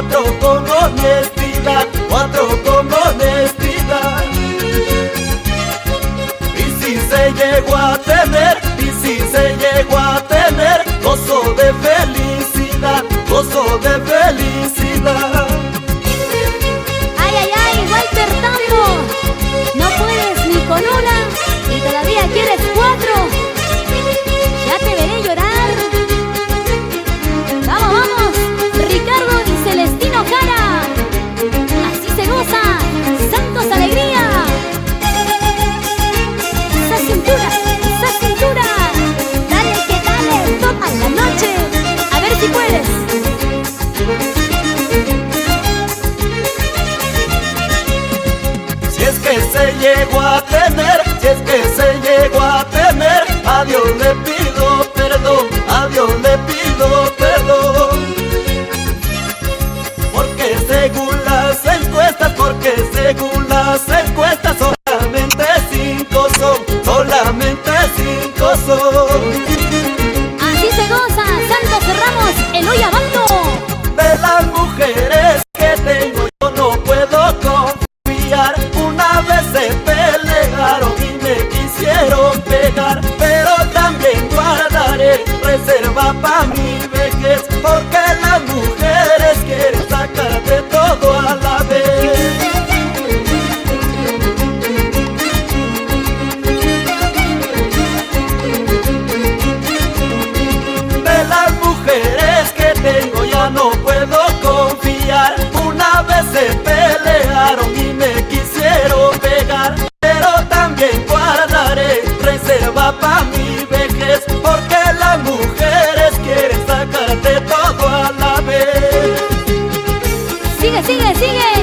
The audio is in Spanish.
otro con honestidad, otro con honestidad. Y si se llegó a tener, y si se llegó a tener gozo de felicidad, gozo de felicidad. Ay, ay, ay, Walter Tambo, no puedes ni con una y todavía quieres cuatro. Ya te veré llorar. Vamos, vamos, Ricardo y Celestino Jara. Así se goza, Santos Alegría. Esa cintura, dale que dale toda la noche. A ver si puedes. Si es que se llegó a tener, si es que se llegó a tener, a Dios le pido perdón, a Dios le pido perdón. Porque según las encuestas, solamente 5 son, solamente 5 son. Así se goza, Santos Ramos, Eloy Abando. De las mujeres que tengo yo no puedo confiar. Una vez se pelearon y me quisieron pegar, pero también guardaré reserva pa' mi vejez, porque las mujeres quieren sacar de todo a la vez. De las mujeres que tengo ya no puedo confiar. Una vez se pelearon y me quisieron pegar, pero también guardaré reserva pa' mi vejez, porque las mujeres quieren sacar de todo a la vez. Sigue, sigue, sigue.